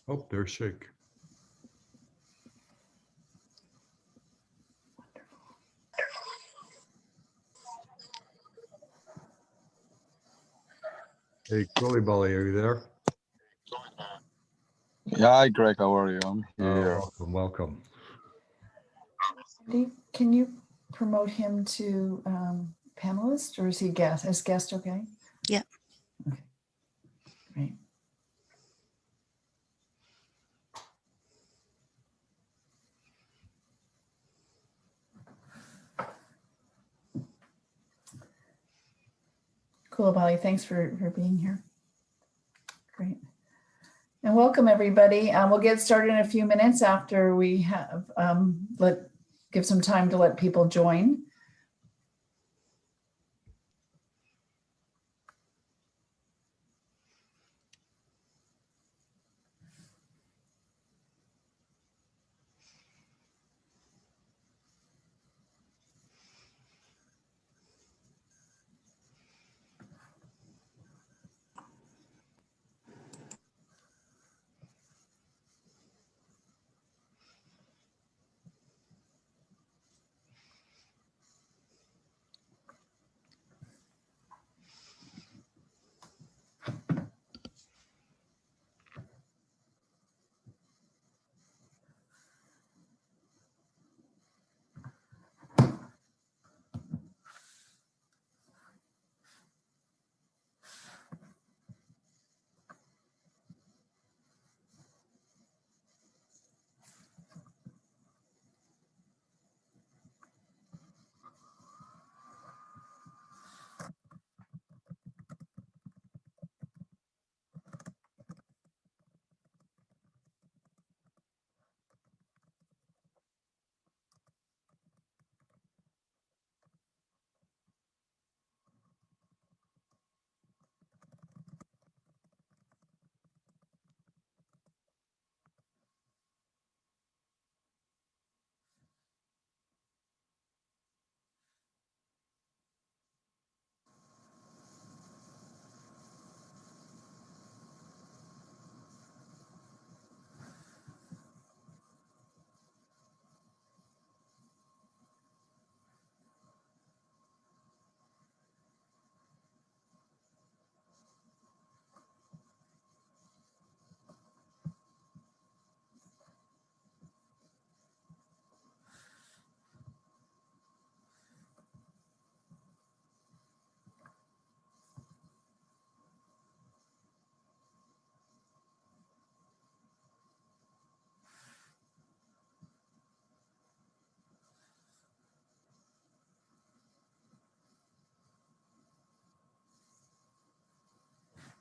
Oh, there's Shake. Hey, Quillybully, are you there? Yeah, hi Greg, how are you? I'm here. Welcome, welcome. Can you promote him to panelist, or is he guest? As guest, okay? Yeah. Okay. Great. Cool, Molly. Thanks for being here. Great. And welcome everybody. We'll get started in a few minutes after we have give some time to let people join.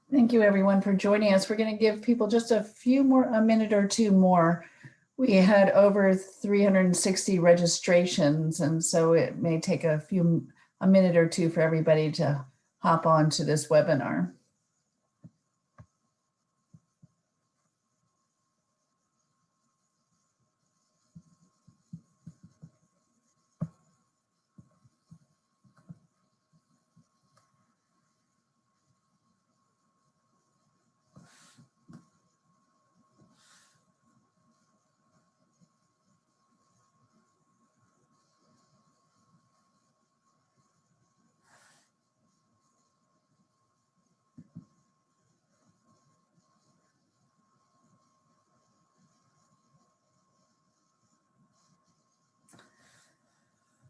Thank you everyone for joining us. We're going to give people just a minute or two more. We had over 360 registrations, and so it may take a minute or two for everybody to hop on to this webinar.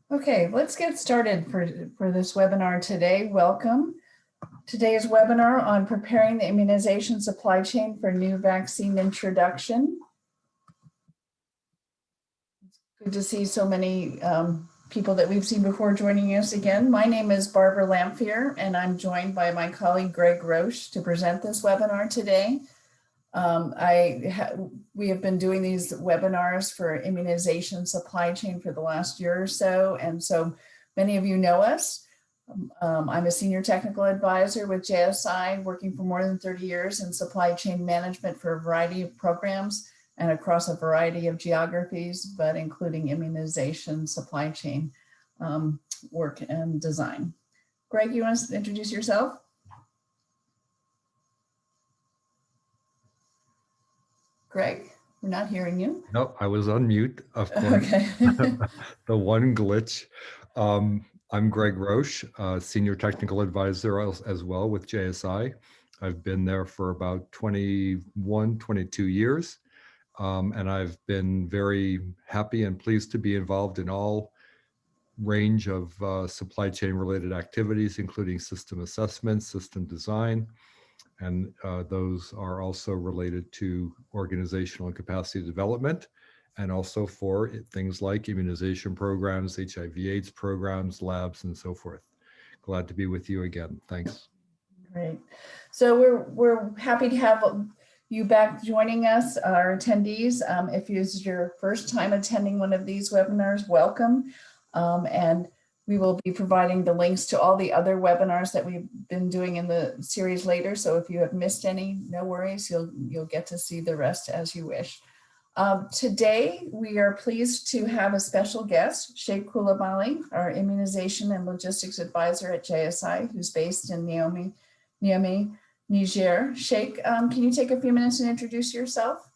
Okay, let's get started for this webinar today. Welcome. Today's webinar on preparing the immunization supply chain for new vaccine introduction. It's good to see so many people that we've seen before joining us again. My name is Barbara Lamphere, and I'm joined by my colleague Greg Roche to present this webinar today. We have been doing these webinars for immunization supply chain for the last year or so, and so many of you know us. I'm a senior technical advisor with JSI, working for more than 30 years in supply chain management for a variety of programs and across a variety of geographies, but including immunization supply chain work and design. Greg, you want to introduce yourself? Greg, we're not hearing you. No, I was on mute, of course. Okay. The one glitch. I'm Greg Roche, Senior Technical Advisor as well with JSI. I've been there for about 21, 22 years. And I've been very happy and pleased to be involved in all range of supply chain related activities, including system assessment, system design, and those are also related to organizational and capacity development, and also for things like immunization programs, HIV/AIDS programs, labs, and so forth. Glad to be with you again. Thanks. Great. So we're happy to have you back joining us, our attendees. If this is your first time attending one of these webinars, welcome. And we will be providing the links to all the other webinars that we've been doing in the series later. So if you have missed any, no worries, you'll get to see the rest as you wish. Today, we are pleased to have a special guest, Sheikh Koulibaly, our Immunization and Logistics Advisor at JSI, who's based in Niamey, Niger. Sheikh, can you take a few minutes and introduce yourself?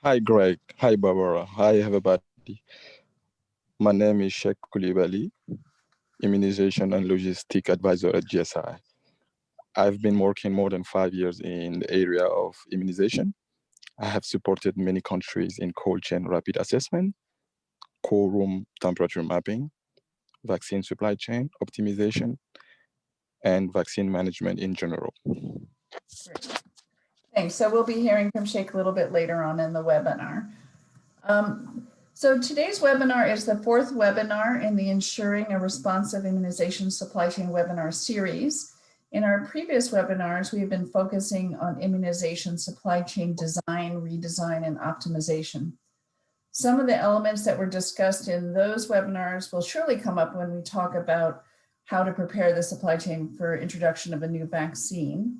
Hi, Greg. Hi, Barbara. Hi, everybody. My name is Sheikh Koulibaly, Immunization and Logistic Advisor at GSI. I've been working more than 5 years in the area of immunization. I have supported many countries in cold chain rapid assessment, cold room temperature mapping, vaccine supply chain optimization, and vaccine management in general. Great. Thanks. So we'll be hearing from Sheikh a little bit later on in the webinar. So today's webinar is the fourth webinar in the Ensuring a Responsive Immunization Supply Chain webinar series. In our previous webinars, we've been focusing on immunization supply chain design, redesign, and optimization. Some of the elements that were discussed in those webinars will surely come up when we talk about how to prepare the supply chain for introduction of a new vaccine.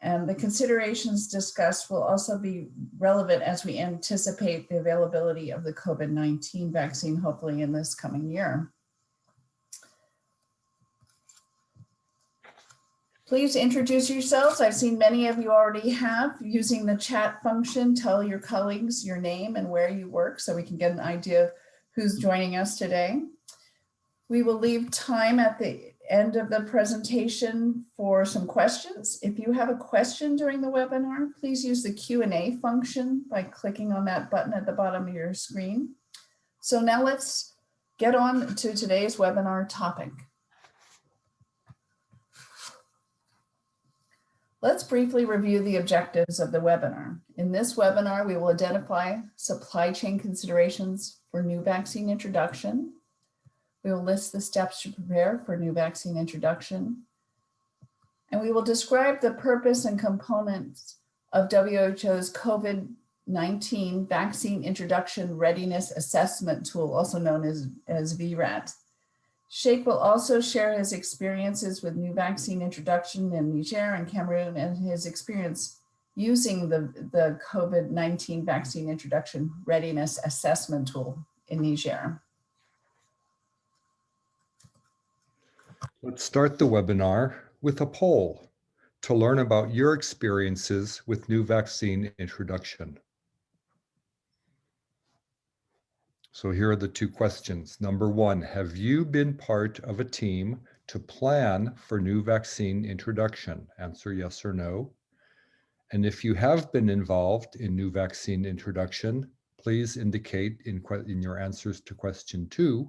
And the considerations discussed will also be relevant as we anticipate the availability of the COVID-19 vaccine, hopefully in this coming year. Please introduce yourselves. I've seen many of you already have. Using the chat function, tell your colleagues your name and where you work so we can get an idea of who's joining us today. We will leave time at the end of the presentation for some questions. If you have a question during the webinar, please use the Q&A function by clicking on that button at the bottom of your screen. So now let's get on to today's webinar topic. Let's briefly review the objectives of the webinar. In this webinar, we will identify supply chain considerations for new vaccine introduction. We will list the steps to prepare for new vaccine introduction. And we will describe the purpose and components of WHO's COVID-19 Vaccine Introduction Readiness Assessment Tool, also known as VRAT. Sheikh will also share his experiences with new vaccine introduction in Niger and Cameroon and his experience using the COVID-19 Vaccine Introduction Readiness Assessment Tool in Niger. Let's start the webinar with a poll to learn about your experiences with new vaccine introduction. So here are the two questions. Number one, have you been part of a team to plan for new vaccine introduction? Answer yes or no. And if you have been involved in new vaccine introduction, please indicate in your answers to question 2,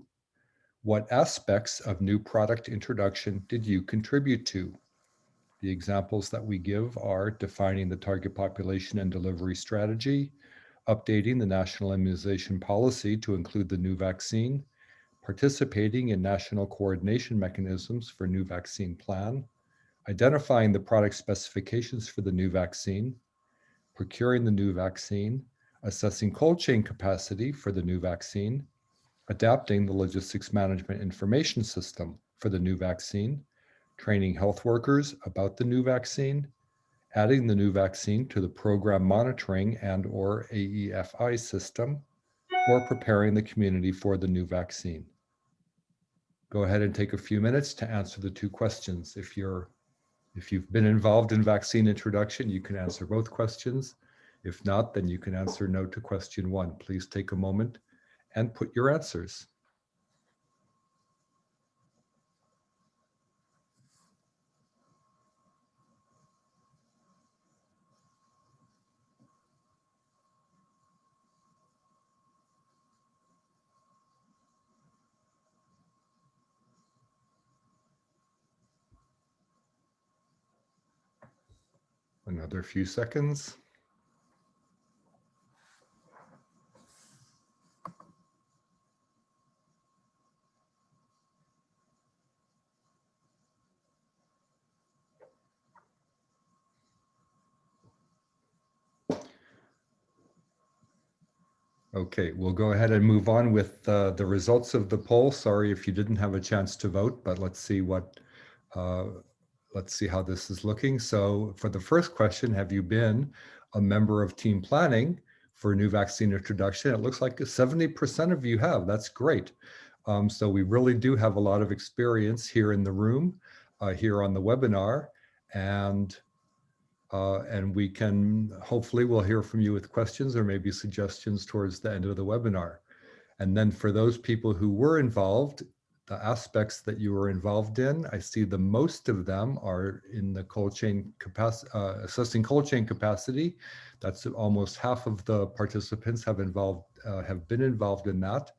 what aspects of new product introduction did you contribute to? The examples that we give are defining the target population and delivery strategy, updating the national immunization policy to include the new vaccine, participating in national coordination mechanisms for new vaccine plan, identifying the product specifications for the new vaccine, procuring the new vaccine, assessing cold chain capacity for the new vaccine, adapting the logistics management information system for the new vaccine, training health workers about the new vaccine, adding the new vaccine to the program monitoring and/or AEFI system, or preparing the community for the new vaccine. Go ahead and take a few minutes to answer the two questions if you're If you've been involved in vaccine introduction, you can answer both questions. If not, then you can answer no to question 1. Please take a moment and put your answers. Another few seconds. Okay, we'll go ahead and move on with the results of the poll. Sorry if you didn't have a chance to vote, but let's see how this is looking. So for the first question, have you been a member of team planning for new vaccine introduction? It looks like 70% of you have. That's great. So we really do have a lot of experience here in the room, here on the webinar, and we can, hopefully we'll hear from you with questions or maybe suggestions towards the end of the webinar. And then for those people who were involved, the aspects that you were involved in, I see the most of them are in the cold chain capacity, assessing cold chain capacity. That's almost half of the participants have been involved in that.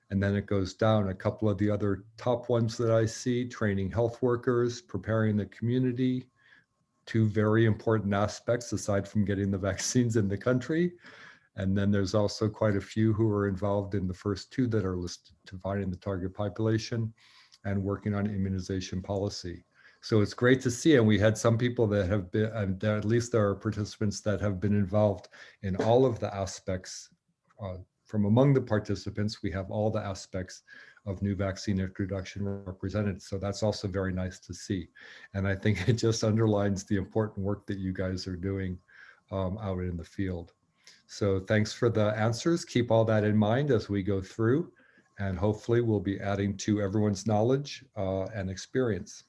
And then it goes down. A couple of the other top ones that I see: training health workers, preparing the community, 2 very important aspects aside from getting the vaccines in the country. And then there's also quite a few who are involved in the first 2 that are listed: defining the target population and working on immunization policy. So it's great to see. And we had some people that have been, at least there are participants that have been involved in all of the aspects. From among the participants, we have all the aspects of new vaccine introduction represented. So that's also very nice to see. And I think it just underlines the important work that you guys are doing out in the field. So thanks for the answers. Keep all that in mind as we go through, and hopefully we'll be adding to everyone's knowledge and experience.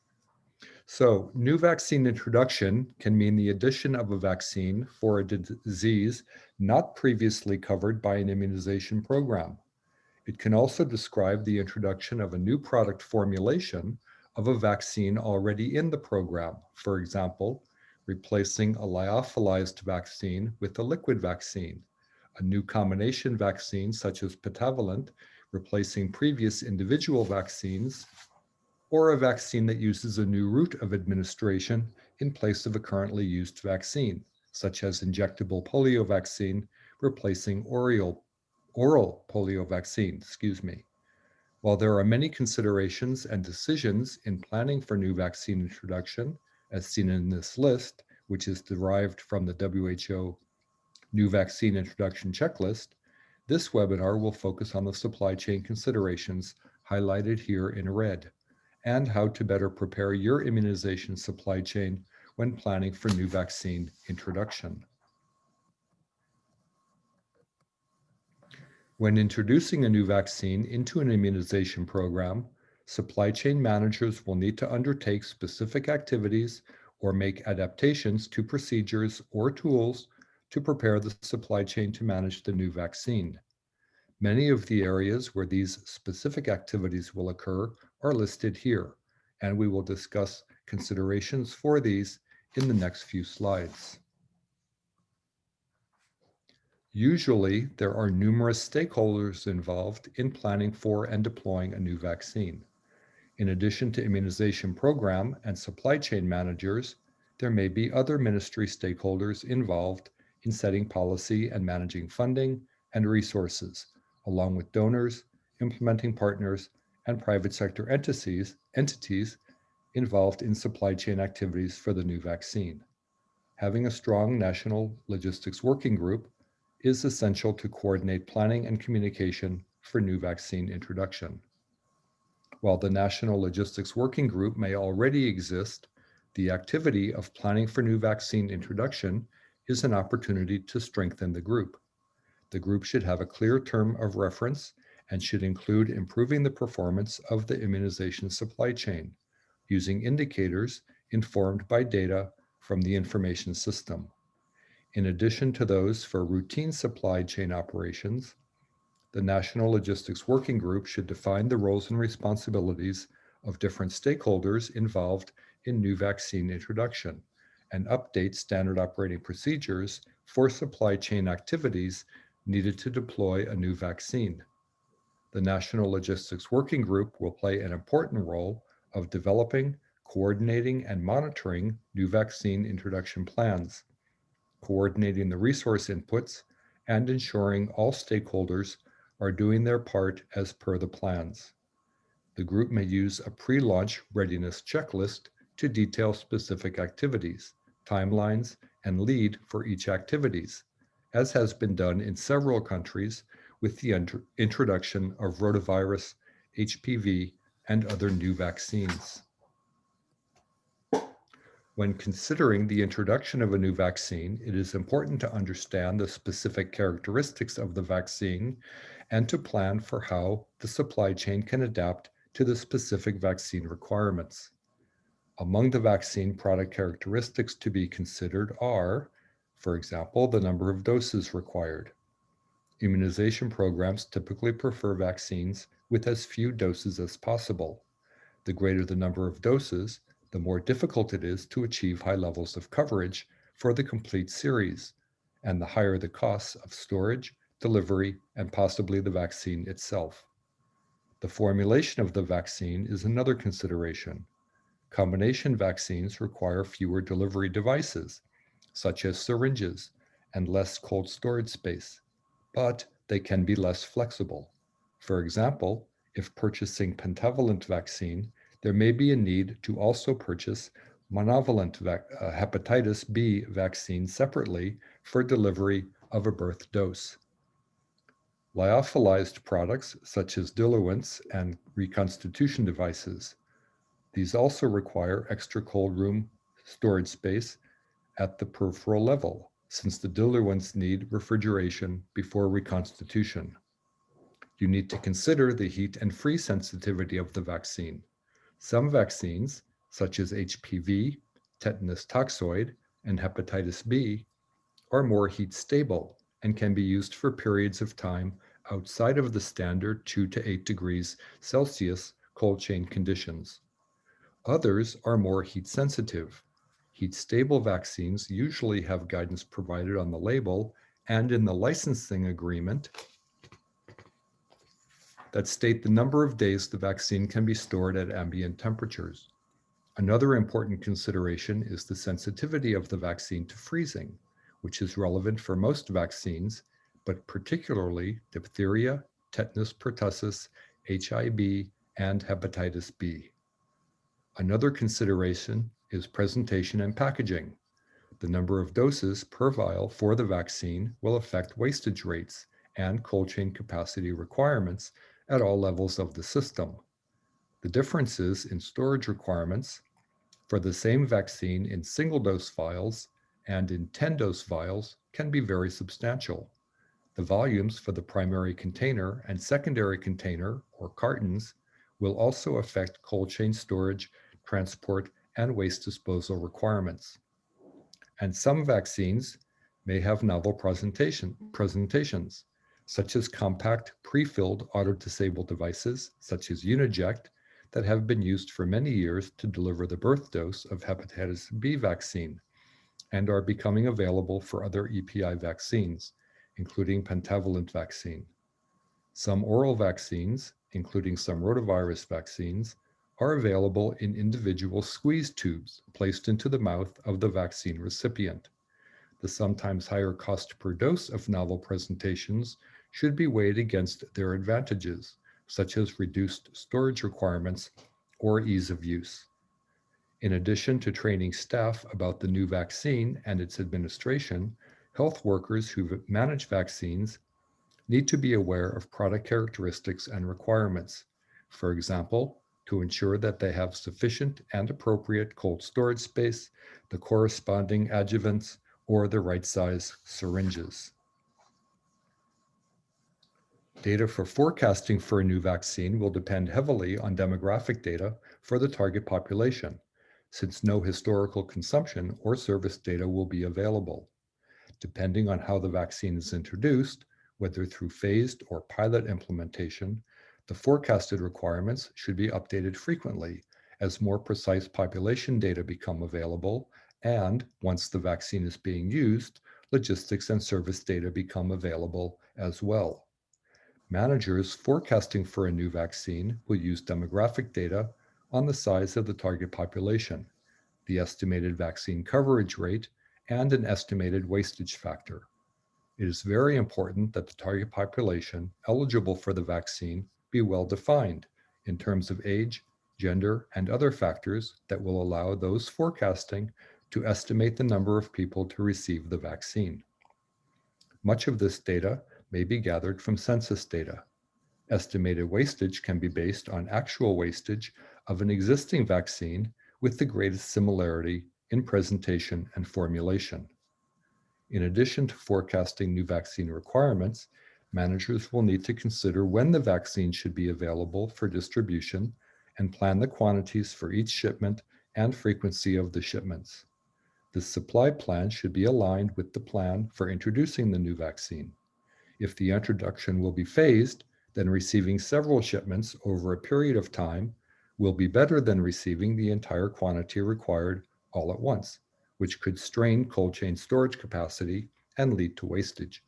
So new vaccine introduction can mean the addition of a vaccine for a disease not previously covered by an immunization program. It can also describe the introduction of a new product formulation of a vaccine already in the program. For example, replacing a lyophilized vaccine with a liquid vaccine, a new combination vaccine such as pentavalent, replacing previous individual vaccines, or a vaccine that uses a new route of administration in place of a currently used vaccine, such as injectable polio vaccine replacing oral polio vaccine, While there are many considerations and decisions in planning for new vaccine introduction, as seen in this list, which is derived from the WHO New Vaccine Introduction Checklist, this webinar will focus on the supply chain considerations highlighted here in red, and how to better prepare your immunization supply chain when planning for new vaccine introduction. When introducing a new vaccine into an immunization program, supply chain managers will need to undertake specific activities or make adaptations to procedures or tools to prepare the supply chain to manage the new vaccine. Many of the areas where these specific activities will occur are listed here, and we will discuss considerations for these in the next few slides. Usually, there are numerous stakeholders involved in planning for and deploying a new vaccine. In addition to immunization program and supply chain managers, there may be other ministry stakeholders involved in setting policy and managing funding and resources, along with donors, implementing partners, and private sector entities involved in supply chain activities for the new vaccine. Having a strong national logistics working group is essential to coordinate planning and communication for new vaccine introduction. While the National Logistics Working Group may already exist, the activity of planning for new vaccine introduction is an opportunity to strengthen the group. The group should have a clear term of reference and should include improving the performance of the immunization supply chain, using indicators informed by data from the information system. In addition to those for routine supply chain operations, the National Logistics Working Group should define the roles and responsibilities of different stakeholders involved in new vaccine introduction and update standard operating procedures for supply chain activities needed to deploy a new vaccine. The National Logistics Working Group will play an important role of developing, coordinating, and monitoring new vaccine introduction plans, coordinating the resource inputs, and ensuring all stakeholders are doing their part as per the plans. The group may use a pre-launch readiness checklist to detail specific activities, timelines, and lead for each activities, as has been done in several countries with the introduction of rotavirus, HPV, and other new vaccines. When considering the introduction of a new vaccine, it is important to understand the specific characteristics of the vaccine and to plan for how the supply chain can adapt to the specific vaccine requirements. Among the vaccine product characteristics to be considered are, for example, the number of doses required. Immunization programs typically prefer vaccines with as few doses as possible. The greater the number of doses, the more difficult it is to achieve high levels of coverage for the complete series, and the higher the costs of storage, delivery, and possibly the vaccine itself. The formulation of the vaccine is another consideration. Combination vaccines require fewer delivery devices, such as syringes, and less cold storage space, but they can be less flexible. For example, if purchasing pentavalent vaccine, there may be a need to also purchase monovalent hepatitis B vaccine separately for delivery of a birth dose. Lyophilized products such as diluents and reconstitution devices. These also require extra cold room storage space at the peripheral level, since the diluents need refrigeration before reconstitution. You need to consider the heat and freeze sensitivity of the vaccine. Some vaccines, such as HPV, tetanus toxoid, and hepatitis B, are more heat stable and can be used for periods of time outside of the standard 2 to 8 degrees Celsius cold chain conditions. Others are more heat sensitive. Heat stable vaccines usually have guidance provided on the label and in the licensing agreement that state the number of days the vaccine can be stored at ambient temperatures. Another important consideration is the sensitivity of the vaccine to freezing, which is relevant for most vaccines, but particularly diphtheria, tetanus pertussis, HIB, and hepatitis B. Another consideration is presentation and packaging. The number of doses per vial for the vaccine will affect wastage rates and cold chain capacity requirements at all levels of the system. The differences in storage requirements for the same vaccine in single-dose vials and in 10-dose vials can be very substantial. The volumes for the primary container and secondary container, or cartons, will also affect cold chain storage, transport, and waste disposal requirements. And some vaccines may have novel presentations, such as compact pre-filled auto-disable devices, such as Uniject, that have been used for many years to deliver the birth dose of hepatitis B vaccine and are becoming available for other EPI vaccines, including pentavalent vaccine. Some oral vaccines, including some rotavirus vaccines, are available in individual squeeze tubes placed into the mouth of the vaccine recipient. The sometimes higher cost per dose of novel presentations should be weighed against their advantages, such as reduced storage requirements or ease of use. In addition to training staff about the new vaccine and its administration, health workers who manage vaccines need to be aware of product characteristics and requirements. For example, to ensure that they have sufficient and appropriate cold storage space, the corresponding adjuvants, or the right size syringes. Data for forecasting for a new vaccine will depend heavily on demographic data for the target population. since no historical consumption or service data will be available. Depending on how the vaccine is introduced, whether through phased or pilot implementation, the forecasted requirements should be updated frequently as more precise population data become available, and once the vaccine is being used, logistics and service data become available as well. Managers forecasting for a new vaccine will use demographic data on the size of the target population, the estimated vaccine coverage rate, and an estimated wastage factor. It is very important that the target population eligible for the vaccine be well defined in terms of age, gender, and other factors that will allow those forecasting to estimate the number of people to receive the vaccine. Much of this data may be gathered from census data. Estimated wastage can be based on actual wastage of an existing vaccine with the greatest similarity in presentation and formulation. In addition to forecasting new vaccine requirements, managers will need to consider when the vaccine should be available for distribution and plan the quantities for each shipment and frequency of the shipments. This supply plan should be aligned with the plan for introducing the new vaccine. If the introduction will be phased, then receiving several shipments over a period of time will be better than receiving the entire quantity required all at once, which could strain cold chain storage capacity and lead to wastage.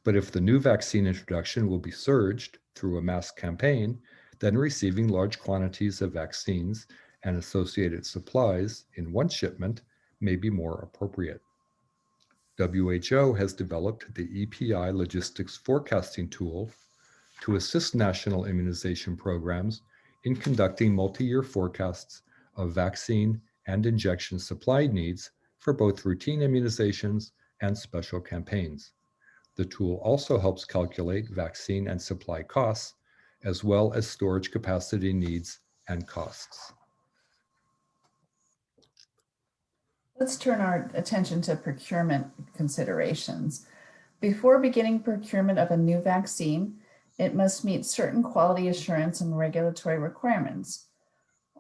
But if the new vaccine introduction will be surged through a mass campaign, then receiving large quantities of vaccines and associated supplies in one shipment may be more appropriate. WHO has developed the EPI logistics forecasting tool to assist national immunization programs in conducting multi-year forecasts of vaccine and injection supply needs for both routine immunizations and special campaigns. The tool also helps calculate vaccine and supply costs, as well as storage capacity needs and costs. Let's turn our attention to procurement considerations. Before beginning procurement of a new vaccine, it must meet certain quality assurance and regulatory requirements.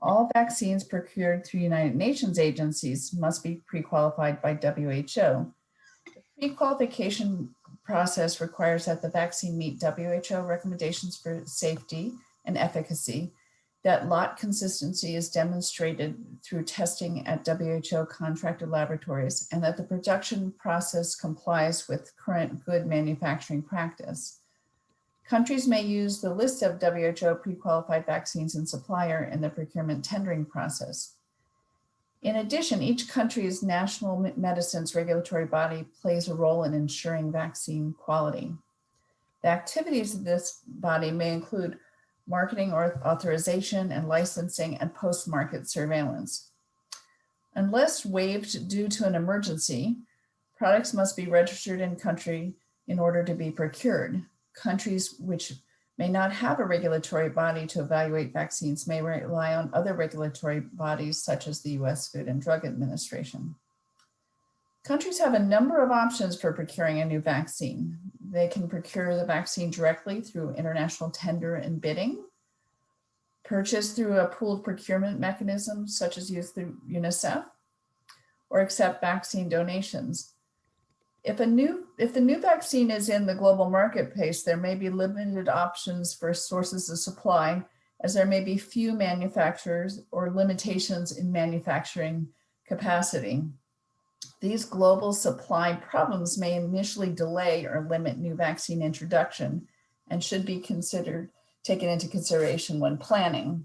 All vaccines procured through United Nations agencies must be pre-qualified by WHO. The pre-qualification process requires that the vaccine meet WHO recommendations for safety and efficacy, that lot consistency is demonstrated through testing at WHO contracted laboratories, and that the production process complies with current good manufacturing practice. Countries may use the list of WHO pre-qualified vaccines and supplier in the procurement tendering process. In addition, each country's national medicines regulatory body plays a role in ensuring vaccine quality. The activities of this body may include marketing or authorization and licensing and post-market surveillance. Unless waived due to an emergency, products must be registered in country in order to be procured. Countries which may not have a regulatory body to evaluate vaccines may rely on other regulatory bodies such as the US Food and Drug Administration. Countries have a number of options for procuring a new vaccine. They can procure the vaccine directly through international tender and bidding, purchase through a pooled procurement mechanism such as used through UNICEF, or accept vaccine donations. If the new vaccine is in the global marketplace, there may be limited options for sources of supply, as there may be few manufacturers or limitations in manufacturing capacity. These global supply problems may initially delay or limit new vaccine introduction and should be taken into consideration when planning.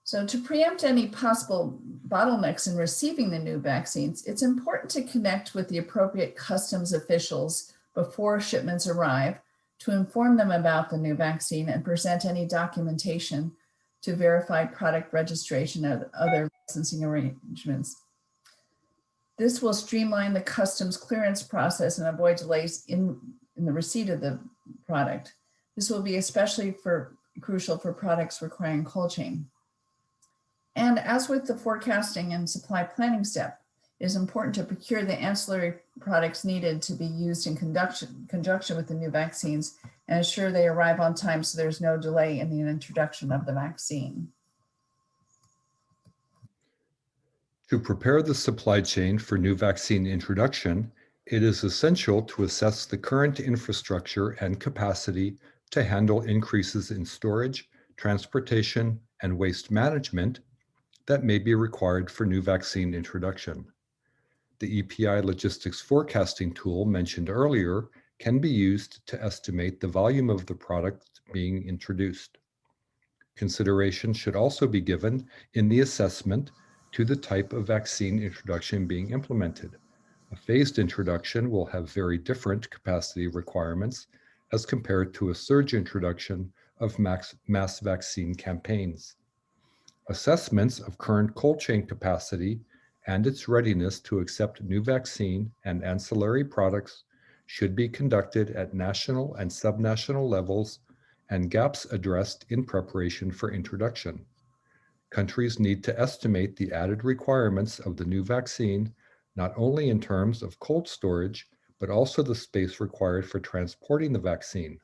So to preempt any possible bottlenecks in receiving the new vaccines, it's important to connect with the appropriate customs officials before shipments arrive to inform them about the new vaccine and present any documentation to verify product registration and other licensing arrangements. This will streamline the customs clearance process and avoid delays in the receipt of the product. This will be especially crucial for products requiring cold chain. And as with the forecasting and supply planning step, it is important to procure the ancillary products needed to be used in conjunction with the new vaccines and ensure they arrive on time so there's no delay in the introduction of the vaccine. To prepare the supply chain for new vaccine introduction, it is essential to assess the current infrastructure and capacity to handle increases in storage, transportation, and waste management that may be required for new vaccine introduction. The EPI logistics forecasting tool mentioned earlier can be used to estimate the volume of the product being introduced. Consideration should also be given in the assessment to the type of vaccine introduction being implemented. A phased introduction will have very different capacity requirements as compared to a surge introduction of mass vaccine campaigns. Assessments of current cold chain capacity and its readiness to accept new vaccine and ancillary products should be conducted at national and subnational levels and gaps addressed in preparation for introduction. Countries need to estimate the added requirements of the new vaccine, not only in terms of cold storage, but also the space required for transporting the vaccine,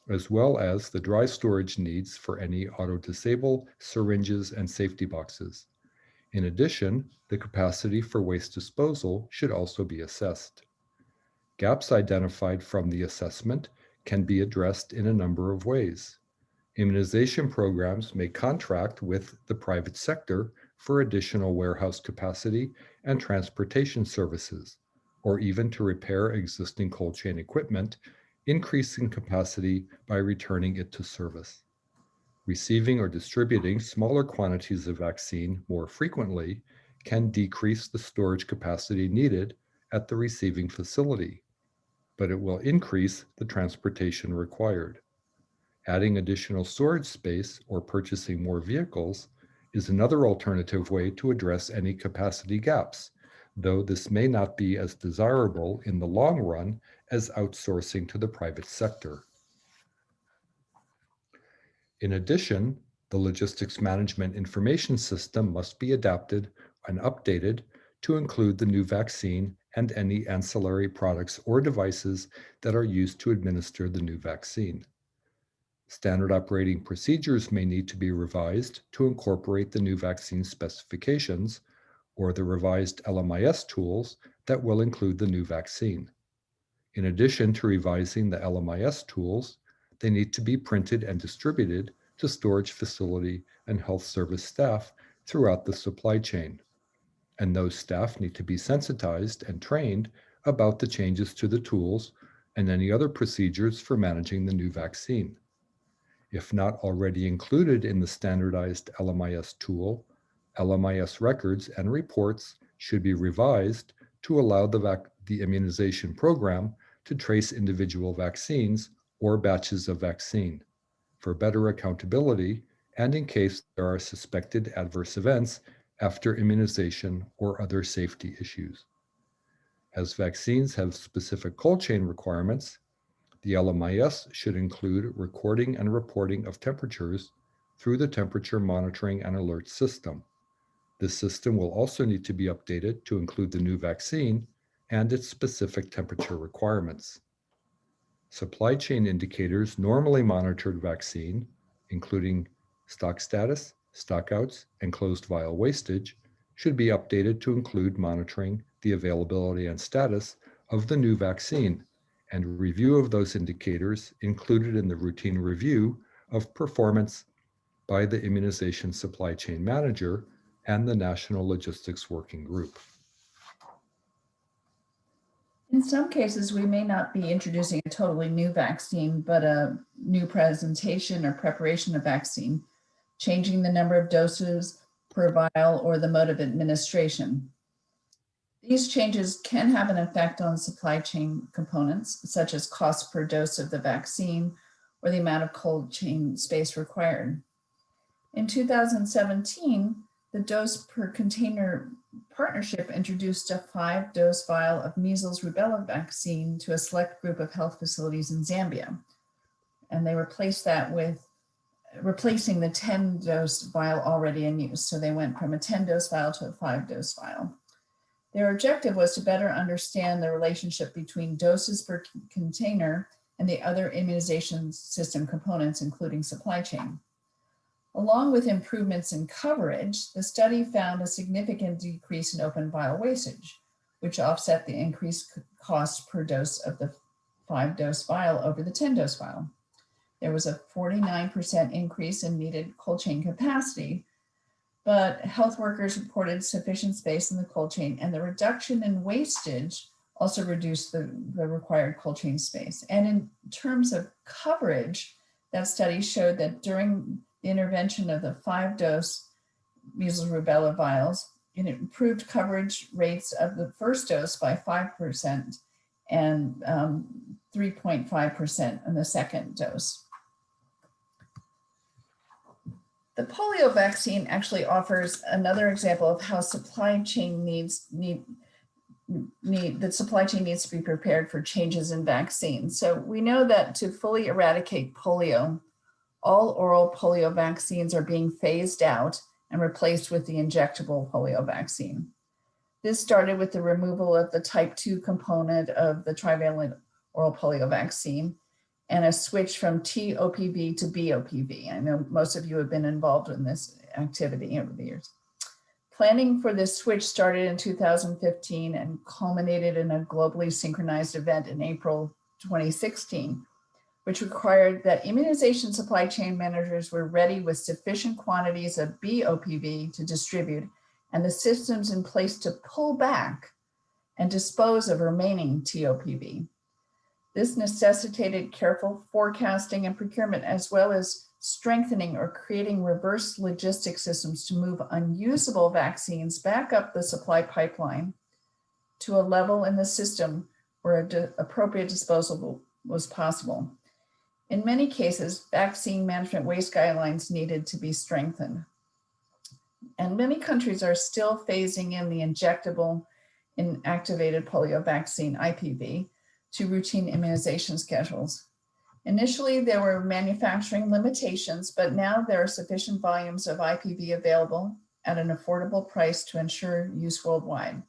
as well as the dry storage needs for any auto-disable, syringes, and safety boxes. In addition, the capacity for waste disposal should also be assessed. Gaps identified from the assessment can be addressed in a number of ways. Immunization programs may contract with the private sector for additional warehouse capacity and transportation services, or even to repair existing cold chain equipment, increasing capacity by returning it to service. Receiving or distributing smaller quantities of vaccine more frequently can decrease the storage capacity needed at the receiving facility, but it will increase the transportation required. Adding additional storage space or purchasing more vehicles is another alternative way to address any capacity gaps, though this may not be as desirable in the long run as outsourcing to the private sector. In addition, the logistics management information system must be adapted and updated to include the new vaccine and any ancillary products or devices that are used to administer the new vaccine. Standard operating procedures may need to be revised to incorporate the new vaccine specifications or the revised LMIS tools that will include the new vaccine. In addition to revising the LMIS tools, they need to be printed and distributed to storage facility and health service staff throughout the supply chain. And those staff need to be sensitized and trained about the changes to the tools and any other procedures for managing the new vaccine. If not already included in the standardized LMIS tool, LMIS records and reports should be revised to allow the immunization program to trace individual vaccines or batches of vaccine for better accountability and in case there are suspected adverse events after immunization or other safety issues. As vaccines have specific cold chain requirements, the LMIS should include recording and reporting of temperatures through the temperature monitoring and alert system. This system will also need to be updated to include the new vaccine and its specific temperature requirements. Supply chain indicators normally monitored vaccine, including stock status, stockouts, and closed vial wastage, should be updated to include monitoring the availability and status of the new vaccine and review of those indicators included in the routine review of performance by the immunization supply chain manager and the National Logistics Working Group. In some cases, we may not be introducing a totally new vaccine, but a new presentation or preparation of vaccine, changing the number of doses per vial or the mode of administration. These changes can have an effect on supply chain components, such as cost per dose of the vaccine or the amount of cold chain space required. In 2017, the dose per container partnership introduced a 5-dose vial of measles rubella vaccine to a select group of health facilities in Zambia. And they replaced that with replacing the 10-dose vial already in use. So they went from a 10-dose vial to a 5-dose vial. Their objective was to better understand the relationship between doses per container and the other immunization system components, including supply chain. Along with improvements in coverage, the study found a significant decrease in open vial wastage, which offset the increased cost per dose of the 5-dose vial over the 10-dose vial. There was a 49% increase in needed cold chain capacity, but health workers reported sufficient space in the cold chain, and the reduction in wastage also reduced the required cold chain space. And in terms of coverage, that study showed that during the intervention of the 5-dose measles rubella vials, it improved coverage rates of the first dose by 5% and 3.5% in the second dose. The polio vaccine actually offers another example of how supply chain needs to be prepared for changes in vaccines. So we know that to fully eradicate polio, all oral polio vaccines are being phased out and replaced with the injectable polio vaccine. This started with the removal of the type 2 component of the trivalent oral polio vaccine and a switch from TOPV to BOPV. I know most of you have been involved in this activity over the years. Planning for this switch started in 2015 and culminated in a globally synchronized event in April 2016, which required that immunization supply chain managers were ready with sufficient quantities of BOPV to distribute and the systems in place to pull back and dispose of remaining TOPV. This necessitated careful forecasting and procurement, as well as strengthening or creating reverse logistics systems to move unusable vaccines back up the supply pipeline to a level in the system where appropriate disposal was possible. In many cases, vaccine management waste guidelines needed to be strengthened. And many countries are still phasing in the injectable inactivated polio vaccine, IPV, to routine immunization schedules. Initially, there were manufacturing limitations, but now there are sufficient volumes of IPV available at an affordable price to ensure use worldwide.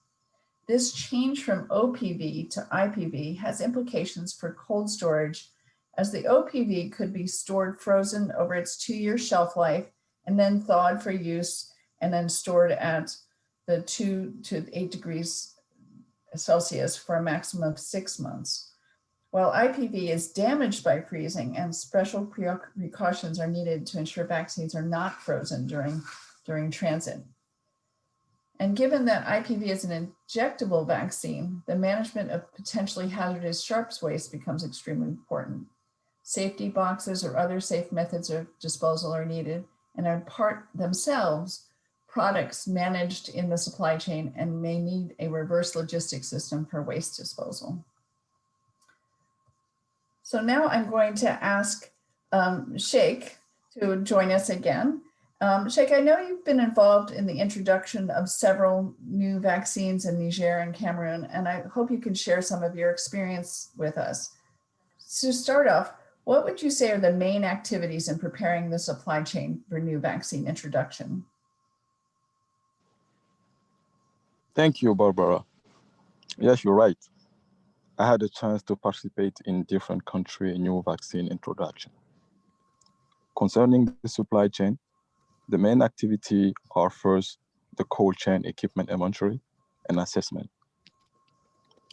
This change from OPV to IPV has implications for cold storage, as the OPV could be stored frozen over its 2-year shelf life and then thawed for use and then stored at the 2 to 8 degrees Celsius for a maximum of 6 months. While IPV is damaged by freezing, and special precautions are needed to ensure vaccines are not frozen during transit. And given that IPV is an injectable vaccine, the management of potentially hazardous sharps waste becomes extremely important. Safety boxes or other safe methods of disposal are needed and are part themselves products managed in the supply chain and may need a reverse logistics system for waste disposal. So now I'm going to ask Sheikh to join us again. Sheikh, I know you've been involved in the introduction of several new vaccines in Niger and Cameroon, and I hope you can share some of your experience with us. To start off, what would you say are the main activities in preparing the supply chain for new vaccine introduction? Thank you, Barbara. Yes, you're right. I had a chance to participate in different country new vaccine introduction. Concerning the supply chain, the main activity are first the cold chain equipment inventory and assessment,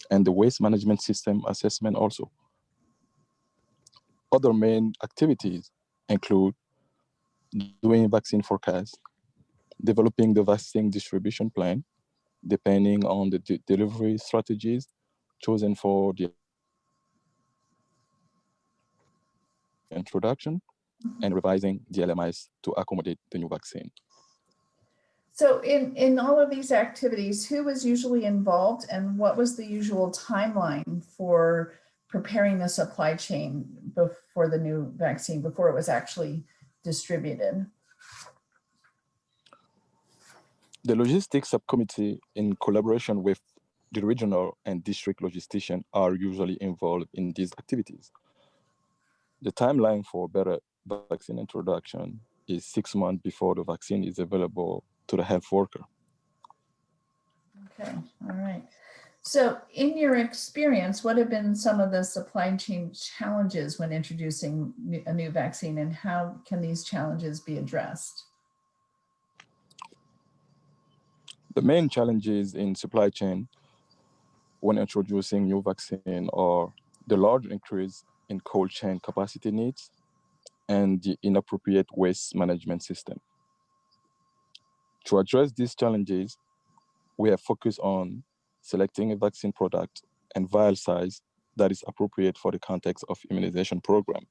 and the waste management system assessment also. Other main activities include doing vaccine forecast, developing the vaccine distribution plan, depending on the delivery strategies chosen for the introduction, and revising the LMIs to accommodate the new vaccine. So in all of these activities, who was usually involved and what was the usual timeline for preparing the supply chain for the new vaccine before it was actually distributed? The logistics subcommittee, in collaboration with the regional and district logistician, are usually involved in these activities. The timeline for better vaccine introduction is 6 months before the vaccine is available to the health worker. Okay, all right. So in your experience, what have been some of the supply chain challenges when introducing a new vaccine, and how can these challenges be addressed? The main challenges in supply chain when introducing new vaccine are the large increase in cold chain capacity needs and the inappropriate waste management system. To address these challenges, we have focused on selecting a vaccine product and vial size that is appropriate for the context of immunization program,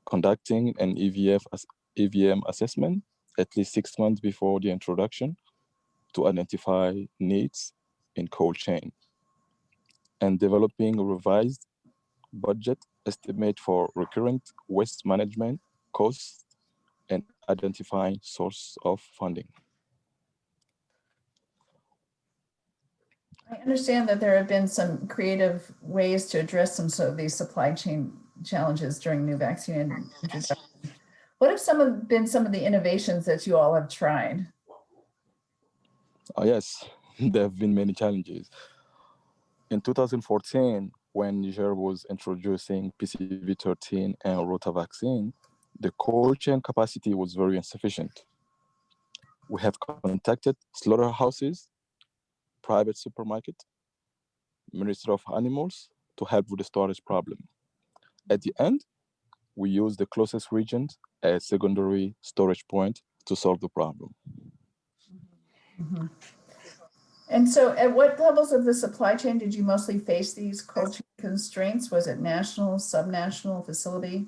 conducting an EVM assessment at least 6 months before the introduction to identify needs in cold chain, and developing a revised budget estimate for recurrent waste management costs and identifying source of funding. I understand that there have been some creative ways to address some of these supply chain challenges during new vaccine introduction. What have been some of the innovations that you all have tried? Yes, there have been many challenges. In 2014, when Niger was introducing PCV13 and Rota vaccine, the cold chain capacity was very insufficient. We have contacted slaughterhouses, private supermarket, Ministry of Animals to help with the storage problem. At the end, we used the closest regions as secondary storage point to solve the problem. Mm-hmm. And so at what levels of the supply chain did you mostly face these cold chain constraints? Was it national, subnational, facility?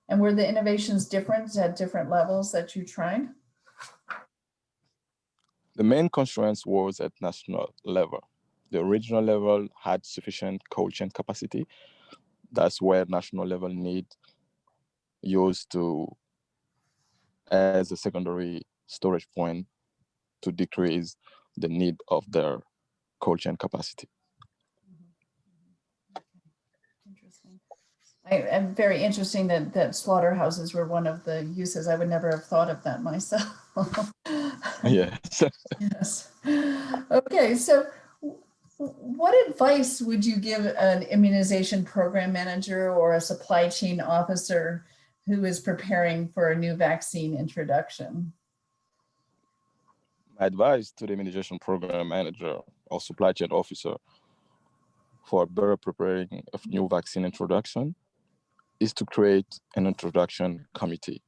And were the innovations different at different levels that you tried? The main constraints was at national level. The regional level had sufficient cold chain capacity. That's where national level need used to as a secondary storage point to decrease the need of their cold chain capacity. Interesting. I'm very interesting that slaughterhouses were one of the uses. I would never have thought of that myself. Yes. Yes. Okay, so what advice would you give an immunization program manager or a supply chain officer who is preparing for a new vaccine introduction? My advice to the immunization program manager or supply chain officer for better preparing of new vaccine introduction is to create an introduction committee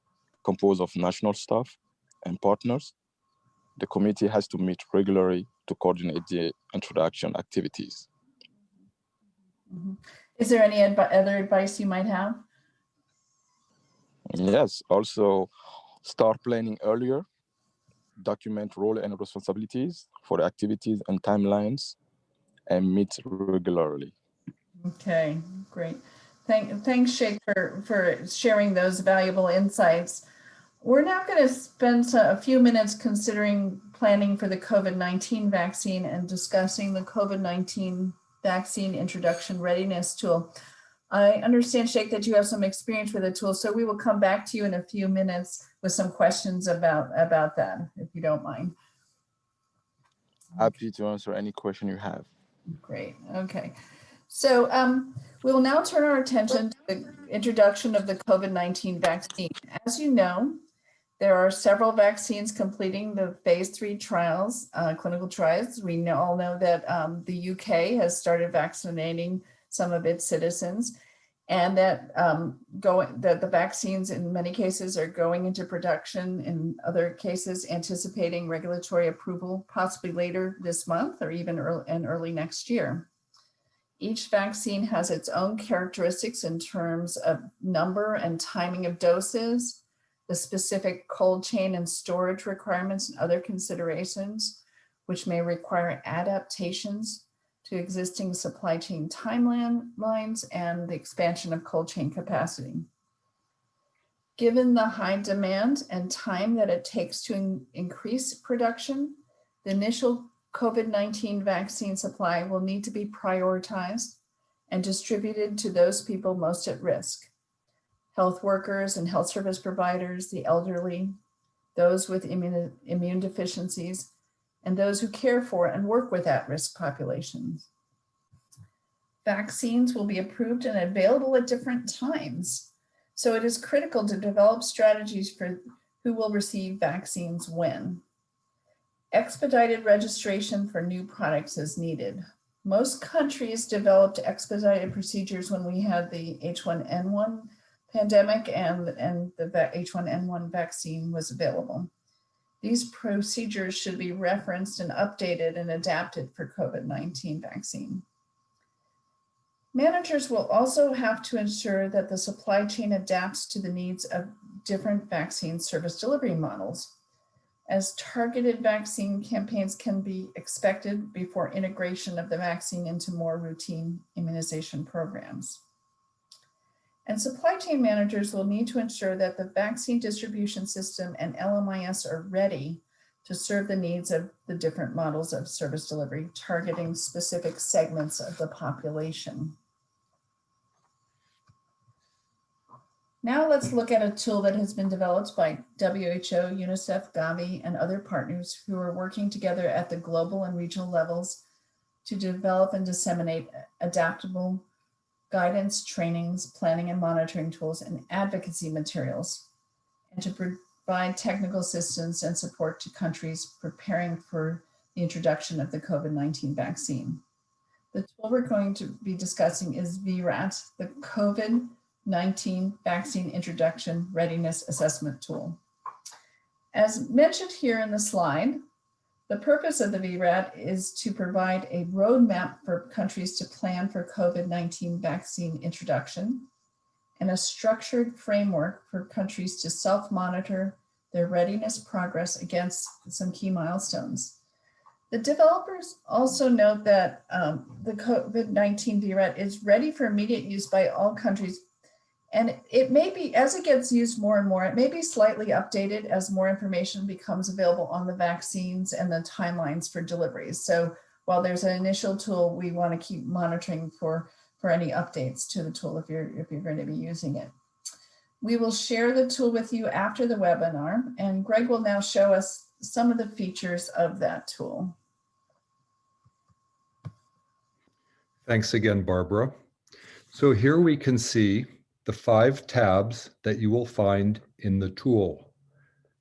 composed of national staff and partners. The committee has to meet regularly to coordinate the introduction activities. Mm-hmm. Is there any other advice you might have? Yes, also start planning earlier, document role and responsibilities for the activities and timelines, and meet regularly. Okay, great. Thanks, Sheikh, for sharing those valuable insights. We're now going to spend a few minutes considering planning for the COVID-19 vaccine and discussing the COVID-19 vaccine introduction readiness tool. I understand, Sheikh, that you have some experience with the tool, so we will come back to you in a few minutes with some questions about that, if you don't mind. Happy to answer any question you have. Great, okay. So we will now turn our attention to the introduction of the COVID-19 vaccine. As you know, there are several vaccines completing the phase 3 trials, clinical trials. We all know that the UK has started vaccinating some of its citizens, and that that the vaccines in many cases are going into production, in other cases anticipating regulatory approval possibly later this month or even early next year. Each vaccine has its own characteristics in terms of number and timing of doses, the specific cold chain and storage requirements and other considerations, which may require adaptations to existing supply chain timelines and the expansion of cold chain capacity. Given the high demand and time that it takes to increase production, the initial COVID-19 vaccine supply will need to be prioritized and distributed to those people most at risk: health workers and health service providers, the elderly, those with immune deficiencies, and those who care for and work with at-risk populations. Vaccines will be approved and available at different times, so it is critical to develop strategies for who will receive vaccines when. Expedited registration for new products is needed. Most countries developed expedited procedures when we had the H1N1 pandemic and the H1N1 vaccine was available. These procedures should be referenced and updated and adapted for COVID-19 vaccine. Managers will also have to ensure that the supply chain adapts to the needs of different vaccine service delivery models, as targeted vaccine campaigns can be expected before integration of the vaccine into more routine immunization programs. And supply chain managers will need to ensure that the vaccine distribution system and LMIS are ready to serve the needs of the different models of service delivery, targeting specific segments of the population. Now let's look at a tool that has been developed by WHO, UNICEF, Gavi, and other partners who are working together at the global and regional levels to develop and disseminate adaptable guidance, trainings, planning and monitoring tools, and advocacy materials, and to provide technical assistance and support to countries preparing for the introduction of the COVID-19 vaccine. The tool we're going to be discussing is VRAT, the COVID-19 Vaccine Introduction Readiness Assessment Tool. As mentioned here in the slide, the purpose of the VRAT is to provide a roadmap for countries to plan for COVID-19 vaccine introduction and a structured framework for countries to self-monitor their readiness progress against some key milestones. The developers also note that the COVID-19 VRAT is ready for immediate use by all countries. And it may be, as it gets used more and more, it may be slightly updated as more information becomes available on the vaccines and the timelines for deliveries. So while there's an initial tool, we want to keep monitoring for any updates to the tool if you're going to be using it. We will share the tool with you after the webinar, and Greg will now show us some of the features of that tool. Thanks again, Barbara. So here we can see the 5 tabs that you will find in the tool.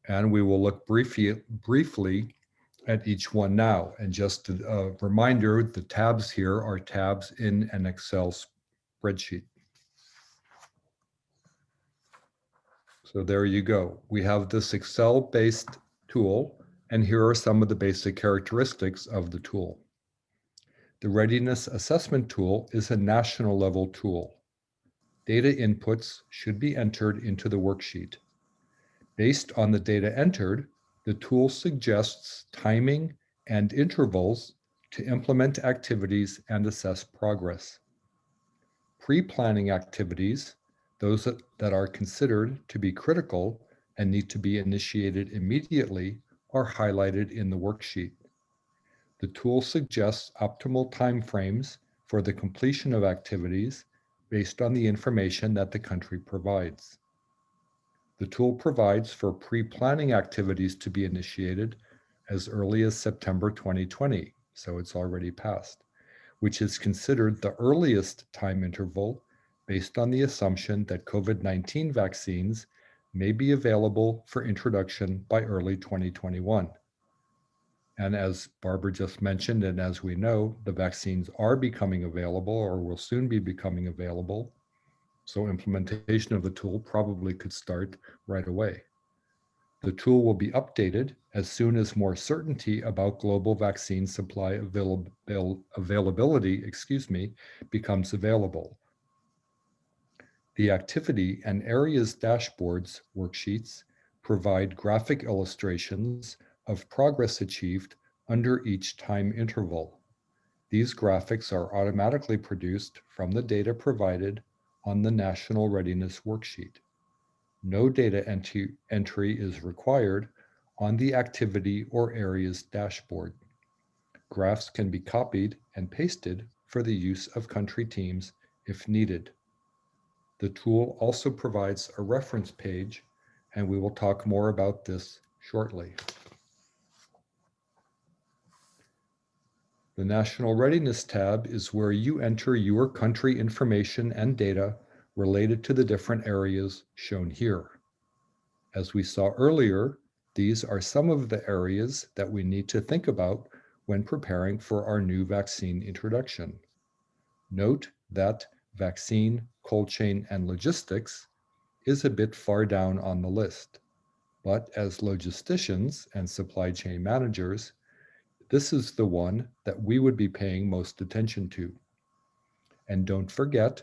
And we will look briefly at each one now. And just a reminder, the tabs here are tabs in an Excel spreadsheet. So there you go. We have this Excel-based tool, and here are some of the basic characteristics of the tool. The Readiness Assessment Tool is a national level tool. Data inputs should be entered into the worksheet. Based on the data entered, the tool suggests timing and intervals to implement activities and assess progress. Pre-planning activities, those that are considered to be critical and need to be initiated immediately, are highlighted in the worksheet. The tool suggests optimal timeframes for the completion of activities based on the information that the country provides. The tool provides for pre-planning activities to be initiated as early as September 2020, so it's already passed, which is considered the earliest time interval based on the assumption that COVID-19 vaccines may be available for introduction by early 2021. And as Barbara just mentioned, and as we know, the vaccines are becoming available or will soon be becoming available. So implementation of the tool probably could start right away. The tool will be updated as soon as more certainty about global vaccine supply availability, becomes available. The activity and areas dashboards worksheets provide graphic illustrations of progress achieved under each time interval. These graphics are automatically produced from the data provided on the National Readiness Worksheet. No data entry is required on the activity or areas dashboard. Graphs can be copied and pasted for the use of country teams if needed. The tool also provides a reference page, and we will talk more about this shortly. The National Readiness tab is where you enter your country information and data related to the different areas shown here. As we saw earlier, these are some of the areas that we need to think about when preparing for our new vaccine introduction. Note that vaccine, cold chain, and logistics is a bit far down on the list, but as logisticians and supply chain managers, this is the one that we would be paying most attention to. And don't forget,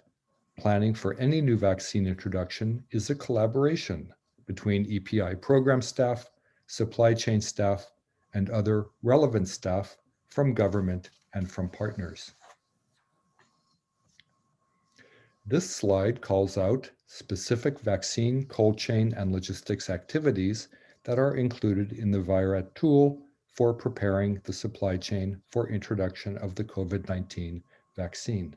planning for any new vaccine introduction is a collaboration between EPI program staff, supply chain staff, and other relevant staff from government and from partners. This slide calls out specific vaccine, cold chain, and logistics activities that are included in the VRAT tool for preparing the supply chain for introduction of the COVID-19 vaccine.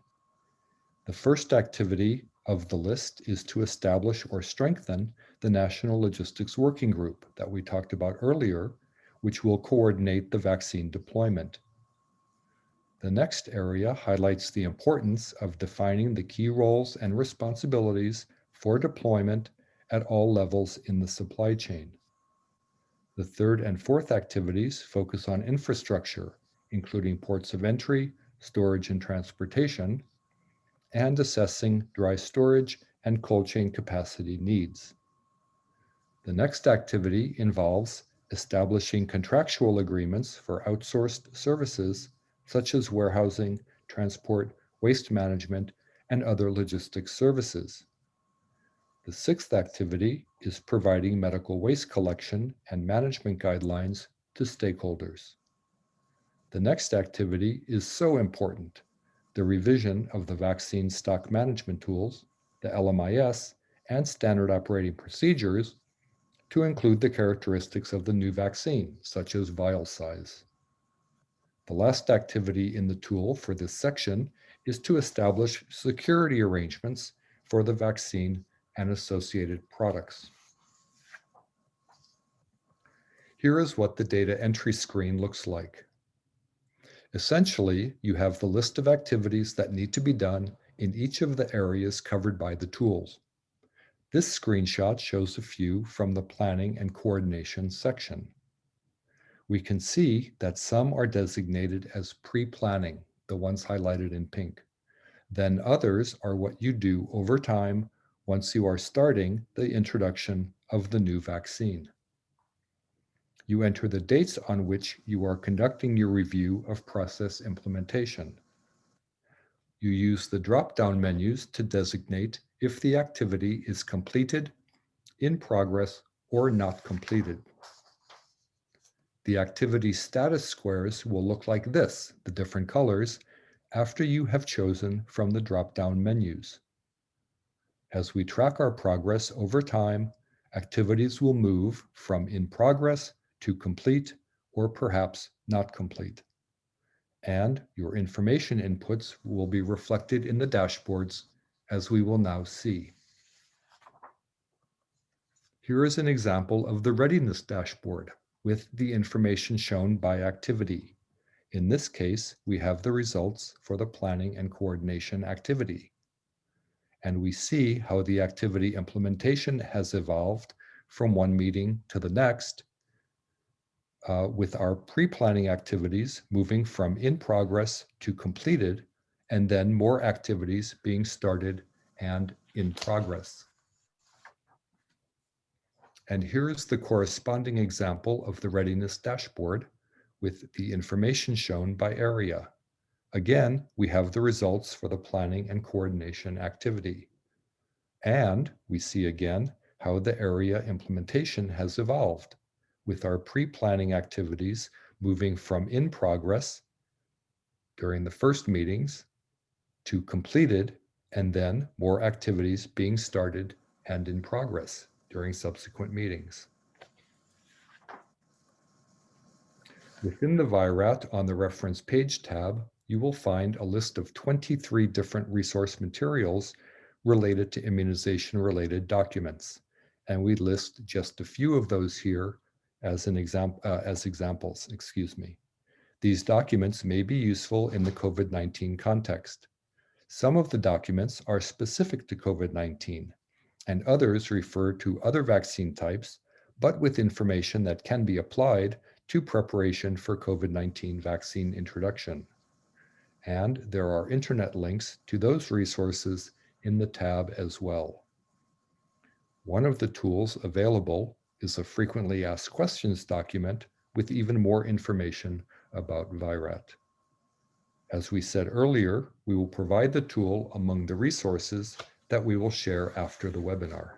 The first activity of the list is to establish or strengthen the National Logistics Working Group that we talked about earlier, which will coordinate the vaccine deployment. The next area highlights the importance of defining the key roles and responsibilities for deployment at all levels in the supply chain. The third and fourth activities focus on infrastructure, including ports of entry, storage and transportation, and assessing dry storage and cold chain capacity needs. The next activity involves establishing contractual agreements for outsourced services such as warehousing, transport, waste management, and other logistics services. The sixth activity is providing medical waste collection and management guidelines to stakeholders. The next activity is so important, the revision of the vaccine stock management tools, the LMIS, and standard operating procedures to include the characteristics of the new vaccine, such as vial size. The last activity in the tool for this section is to establish security arrangements for the vaccine and associated products. Here is what the data entry screen looks like. Essentially, you have the list of activities that need to be done in each of the areas covered by the tools. This screenshot shows a few from the planning and coordination section. We can see that some are designated as pre-planning, the ones highlighted in pink. Then others are what you do over time once you are starting the introduction of the new vaccine. You enter the dates on which you are conducting your review of process implementation. You use the drop-down menus to designate if the activity is completed, in progress, or not completed. The activity status squares will look like this, the different colors, after you have chosen from the drop-down menus. As we track our progress over time, activities will move from in progress to complete or perhaps not complete. And your information inputs will be reflected in the dashboards, as we will now see. Here is an example of the readiness dashboard with the information shown by activity. In this case, we have the results for the planning and coordination activity. And we see how the activity implementation has evolved from one meeting to the next, with our pre-planning activities moving from in progress to completed, and then more activities being started and in progress. And here's the corresponding example of the readiness dashboard with the information shown by area. Again, we have the results for the planning and coordination activity. And we see again how the area implementation has evolved, with our pre-planning activities moving from in progress during the first meetings to completed, and then more activities being started and in progress during subsequent meetings. Within the VRAT on the Reference Page tab, you will find a list of 23 different resource materials related to immunization-related documents, and we list just a few of those here as examples. These documents may be useful in the COVID-19 context. Some of the documents are specific to COVID-19, and others refer to other vaccine types, but with information that can be applied to preparation for COVID-19 vaccine introduction. And there are internet links to those resources in the tab as well. One of the tools available is a frequently asked questions document with even more information about VRAT. As we said earlier, we will provide the tool among the resources that we will share after the webinar.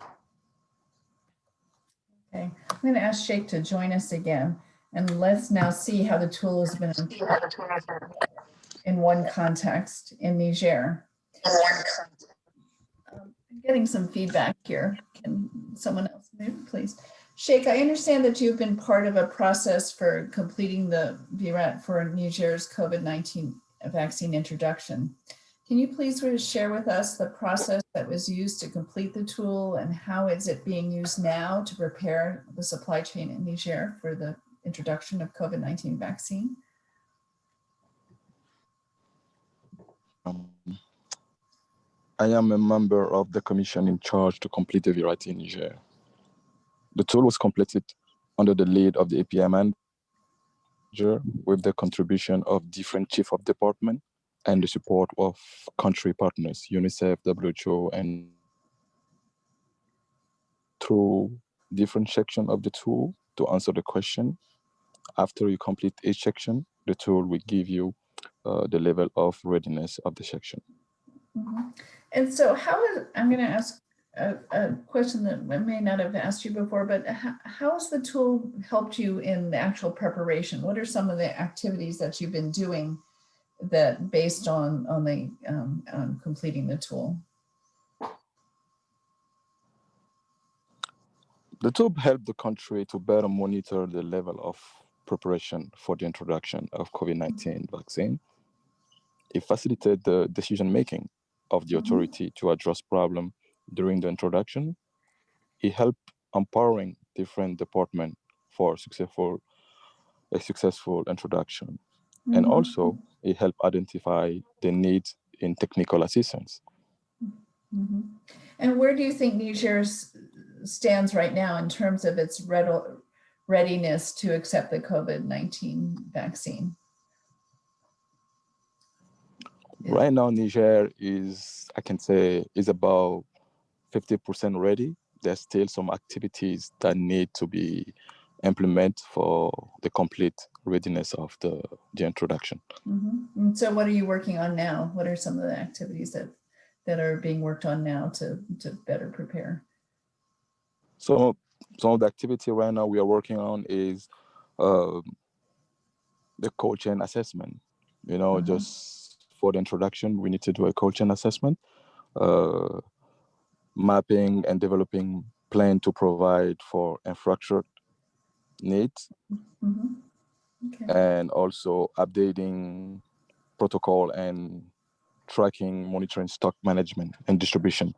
Okay, I'm going to ask Sheikh to join us again, and let's now see how the tool has been in one context in Niger. I'm getting some feedback here. Can someone else move, please? Sheikh, I understand that you've been part of a process for completing the VRAT for Niger's COVID-19 vaccine introduction. Can you please share with us the process that was used to complete the tool and how is it being used now to prepare the supply chain in Niger for the introduction of COVID-19 vaccine? I am a member of the commission in charge to complete the VRAT in Niger. The tool was completed under the lead of the API manager with the contribution of different chief of department and the support of country partners, UNICEF, WHO, and through different sections of the tool to answer the question. After you complete each section, the tool will give you the level of readiness of the section. Mm-hmm. And so I'm going to ask a question that I may not have asked you before, but how has the tool helped you in the actual preparation? What are some of the activities that you've been doing that based on completing the tool? The tool helped the country to better monitor the level of preparation for the introduction of COVID-19 vaccine. It facilitated the decision-making of the authority to address problems during the introduction. It helped empowering different departments for a successful introduction. And also, it helped identify the needs in technical assistance. And where do you think Niger stands right now in terms of its readiness to accept the COVID-19 vaccine? Right now, Niger is about 50% ready. There's still some activities that need to be implemented for the complete readiness of the introduction. And so what are you working on now? What are some of the activities that are being worked on now to better prepare? So some of the activity right now we are working on is the cold chain assessment. Just for the introduction, we need to do a cold chain assessment, mapping and developing plan to provide for infrastructure needs, and also updating protocol and tracking, monitoring stock management and distribution.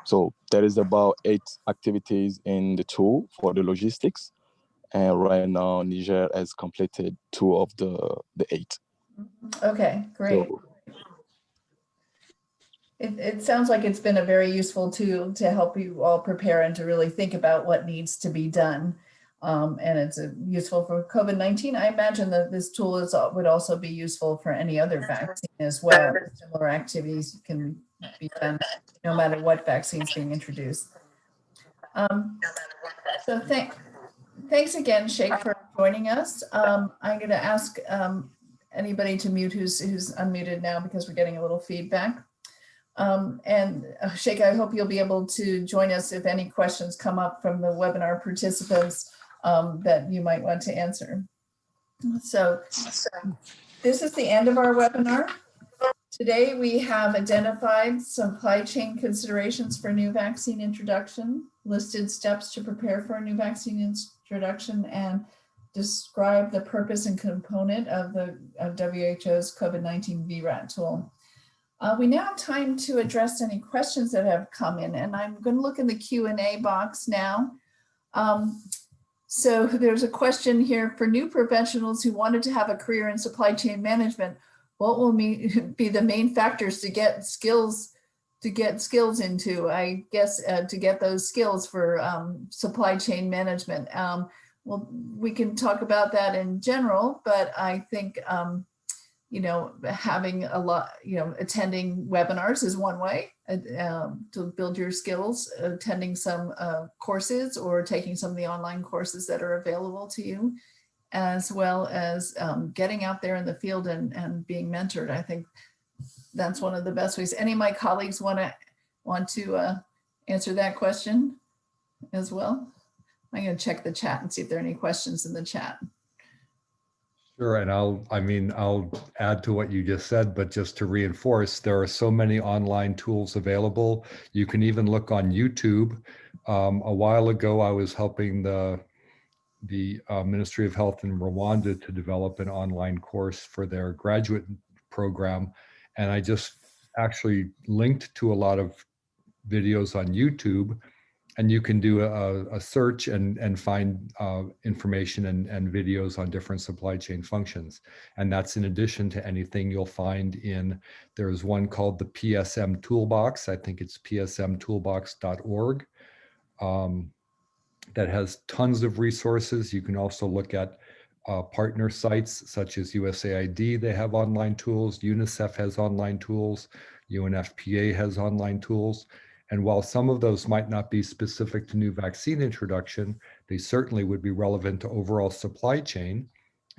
So there is about 8 activities in the tool for the logistics. And right now, Niger has completed 2 of the 8. Okay, great. So, it sounds like it's been a very useful tool to help you all prepare and to really think about what needs to be done. And it's useful for COVID-19. I imagine that this tool would also be useful for any other vaccine as well. Similar activities can be done no matter what vaccine is being introduced. So thanks again, Sheikh, for joining us. I'm going to ask anybody to mute who's unmuted now because we're getting a little feedback. And Sheikh, I hope you'll be able to join us if any questions come up from the webinar participants that you might want to answer. So this is the end of our webinar. Today, we have identified supply chain considerations for new vaccine introduction, listed steps to prepare for a new vaccine introduction, and describe the purpose and component of WHO's COVID-19 VRAT tool. We now have time to address any questions that have come in, and I'm going to look in the Q&A box now. So there's a question here for new professionals who wanted to have a career in supply chain management. What will be the main factors to get skills into, I guess, to get those skills for supply chain management? Well, we can talk about that in general, but I think, you know, having a lot, you know, attending webinars is one way to build your skills, attending some courses or taking some of the online courses that are available to you, as well as getting out there in the field and being mentored. I think that's one of the best ways. Any of my colleagues want to answer that question as well? I'm going to check the chat and see if there are any questions in the chat. Sure, and I'll add to what you just said, but just to reinforce, there are so many online tools available. You can even look on YouTube. A while ago, I was helping the Ministry of Health in Rwanda to develop an online course for their graduate program, and I just actually linked to a lot of videos on YouTube. And you can do a search and find information and videos on different supply chain functions. And that's in addition to anything you'll find there's one called the PSM Toolbox. I think it's psmtoolbox.org. That has tons of resources. You can also look at partner sites such as USAID. They have online tools. UNICEF has online tools. UNFPA has online tools. And while some of those might not be specific to new vaccine introduction, they certainly would be relevant to overall supply chain.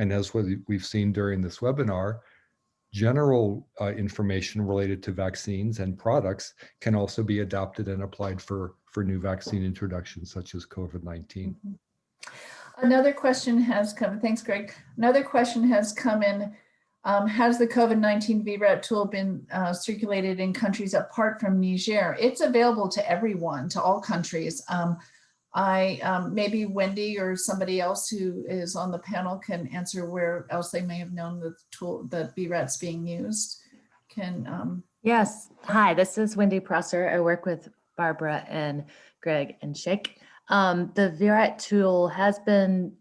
And as we've seen during this webinar, general information related to vaccines and products can also be adopted and applied for new vaccine introductions such as COVID-19. Another question has come, thanks Greg. Another question has come in. Has the COVID-19 VRAT tool been circulated in countries apart from Niger? It's available to everyone, to all countries. Maybe Wendy or somebody else who is on the panel can answer where else they may have known the tool, the VRAT's being used. Yes. Hi, this is Wendy Prosser. I work with Barbara and Greg and Sheikh. The VRAT tool has been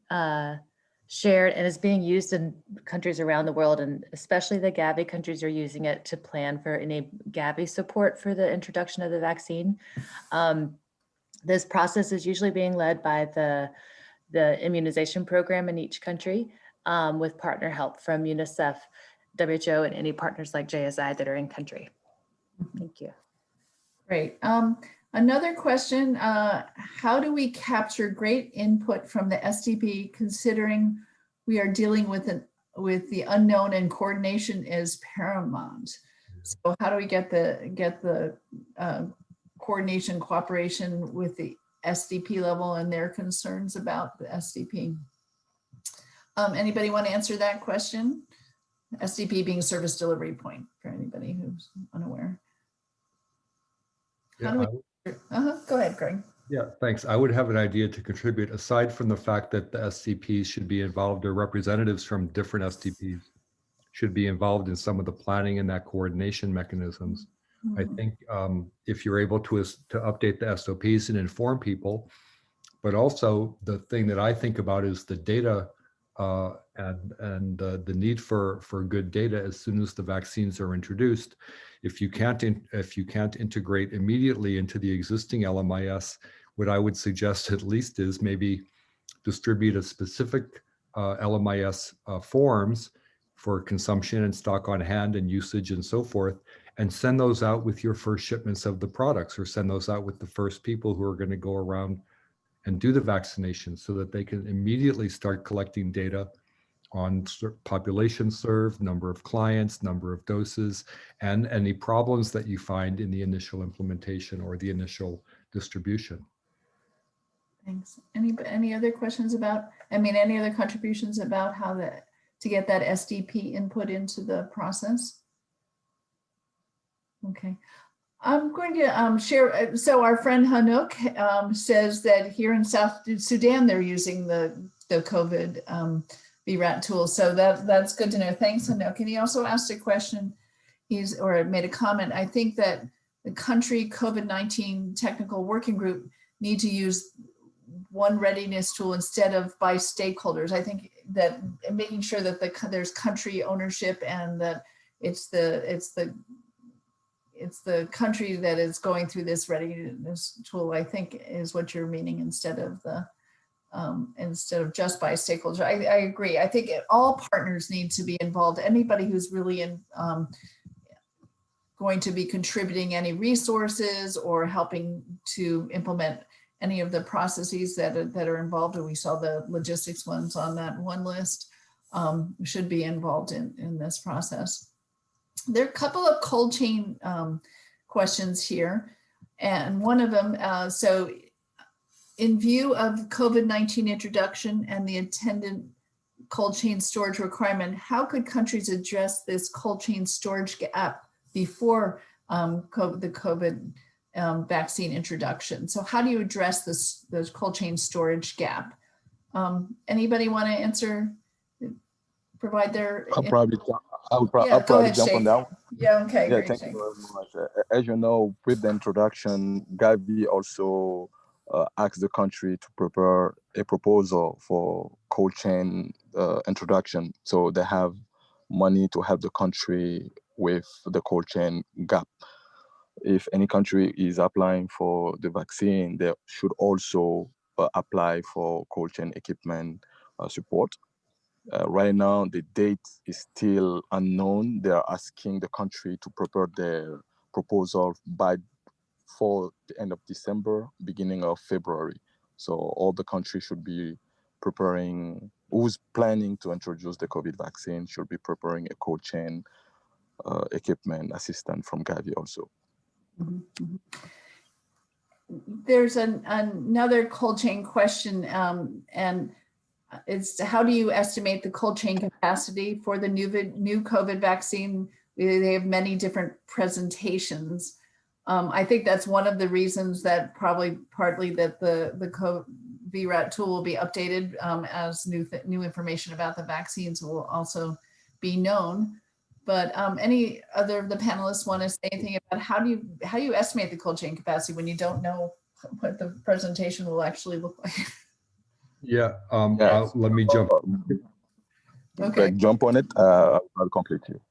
shared and is being used in countries around the world, and especially the Gavi countries are using it to plan for any Gavi support for the introduction of the vaccine. This process is usually being led by the immunization program in each country with partner help from UNICEF, WHO, and any partners like JSI that are in country. Thank you. Great. Another question, how do we capture great input from the SDP considering we are dealing with the unknown and coordination is paramount? So how do we get the coordination, cooperation with the SDP level and their concerns about the SDP? Anybody want to answer that question? SDP being service delivery point for anybody who's unaware. Yeah, Go ahead, Greg. Yeah, thanks. I would have an idea to contribute aside from the fact that the SCPs should be involved, or representatives from different STPs should be involved in some of the planning and that coordination mechanisms. I think if you're able to update the SOPs and inform people, but also the thing that I think about is the data and the need for good data as soon as the vaccines are introduced. If you can't integrate immediately into the existing LMIS, what I would suggest at least is maybe distribute a specific LMIS forms for consumption and stock on hand and usage and so forth, and send those out with your first shipments of the products, or send those out with the first people who are going to go around and do the vaccination, so that they can immediately start collecting data on population served, number of clients, number of doses, and any problems that you find in the initial implementation or the initial distribution. Thanks. Any other questions about, any other contributions about how to get that SDP input into the process? Okay. I'm going to share, so our friend Hanouk says that here in South Sudan, they're using the COVID VRAT tool. So that's good to know. Thanks, Hanouk. And he also asked a question, or made a comment. I think that the country COVID-19 technical working group need to use one readiness tool instead of by stakeholders. I think that making sure that there's country ownership and that it's the country that is going through this readiness tool, I think is what you're meaning, instead of just by stakeholders. I agree. I think all partners need to be involved. Anybody who's really going to be contributing any resources or helping to implement any of the processes that are involved, and we saw the logistics ones on that one list, should be involved in this process. There are a couple of cold chain questions here, and one of them, so in view of COVID-19 introduction and the attendant cold chain storage requirement, how could countries address this cold chain storage gap before the COVID vaccine introduction? So how do you address those cold chain storage gap? Anybody want to answer, provide their? I'll probably jump on that one. Yeah, okay, Yeah, great. thank you very much. As you know, with the introduction, Gavi also asked the country to prepare a proposal for cold chain introduction. So they have money to help the country with the cold chain gap. If any country is applying for the vaccine, they should also apply for cold chain equipment support. Right now, the date is still unknown. They are asking the country to prepare their proposal for the end of December, beginning of February. So all the countries should be preparing, who's planning to introduce the COVID vaccine should be preparing a cold chain equipment assistance from Gavi also. Mm-hmm. There's another cold chain question, and it's how do you estimate the cold chain capacity for the new COVID vaccine? They have many different presentations. I think that's one of the reasons that partly that the VRAT tool will be updated as new information about the vaccines will also be known. But any other of the panelists want to say anything about how you estimate the cold chain capacity when you don't know what the presentation will actually look like? Yeah, Yes. let me jump. Okay. Jump on it. I'll complete you.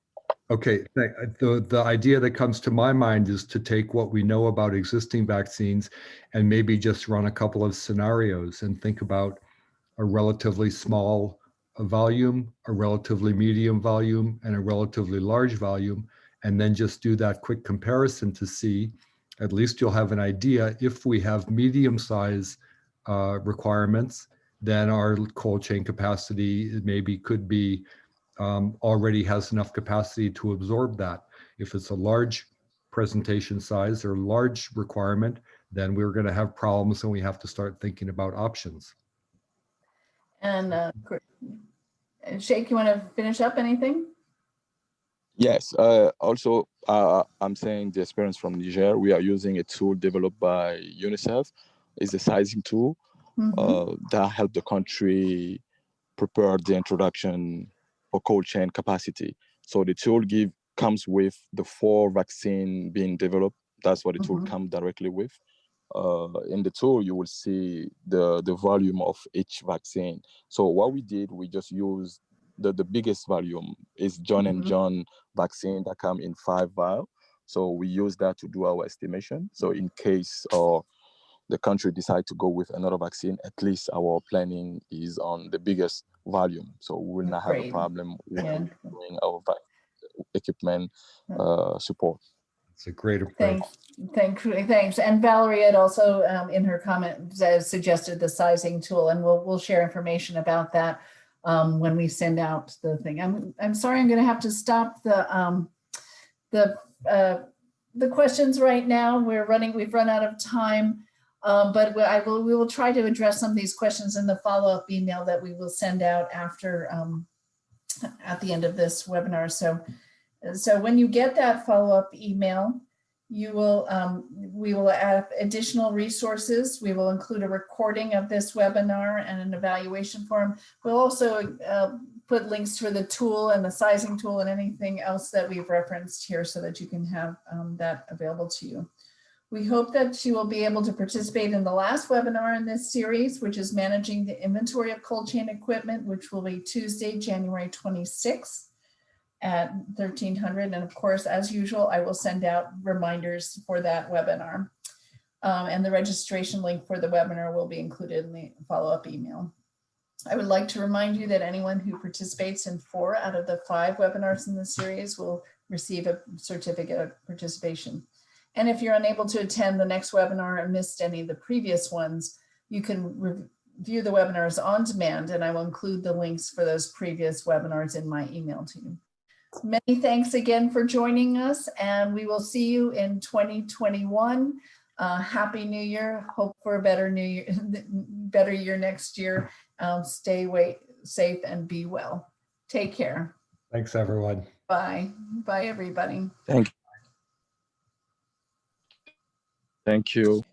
Okay, the idea that comes to my mind is to take what we know about existing vaccines and maybe just run a couple of scenarios and think about a relatively small volume, a relatively medium volume, and a relatively large volume, and then just do that quick comparison to see, at least you'll have an idea. If we have medium size requirements, then our cold chain capacity maybe could be already has enough capacity to absorb that. If it's a large presentation size or large requirement, then we're going to have problems and we have to start thinking about options. And Sheikh, you want to finish up anything? Yes. Also, I'm saying the experience from Niger. We are using a tool developed by UNICEF. It's a sizing tool that helped the country prepare the introduction for cold chain capacity. So the tool comes with the 4 vaccine being developed. That's what the tool comes directly with. In the tool, you will see the volume of each vaccine. So what we did, we just used the biggest volume is John & John vaccine that come in 5 vials. So we use that to do our estimation. So in case the country decide to go with another vaccine, at least our planning is on the biggest volume. So we will not have a problem with doing our equipment support. It's a great approach. Thanks. And Valerie had also in her comment suggested the sizing tool, and we'll share information about that when we send out the thing. I'm sorry, I'm going to have to stop the questions right now. We've run out of time, but we will try to address some of these questions in the follow-up email that we will send out after at the end of this webinar. So when you get that follow-up email, we will add additional resources. We will include a recording of this webinar and an evaluation form. We'll also put links for the tool and the sizing tool and anything else that we've referenced here so that you can have that available to you. We hope that you will be able to participate in the last webinar in this series, which is managing the inventory of cold chain equipment, which will be Tuesday, January 26th at 1300. And of course, as usual, I will send out reminders for that webinar. And the registration link for the webinar will be included in the follow-up email. I would like to remind you that anyone who participates in 4 out of the 5 webinars in the series will receive a certificate of participation. And if you're unable to attend the next webinar or missed any of the previous ones, you can review the webinars on demand, and I will include the links for those previous webinars in my email to you. Many thanks again for joining us, and we will see you in 2021. Happy New Year. Hope for a better New Year, better year next year. Stay safe and be well. Take care. Thanks, everyone. Bye. Bye, everybody. Thank you.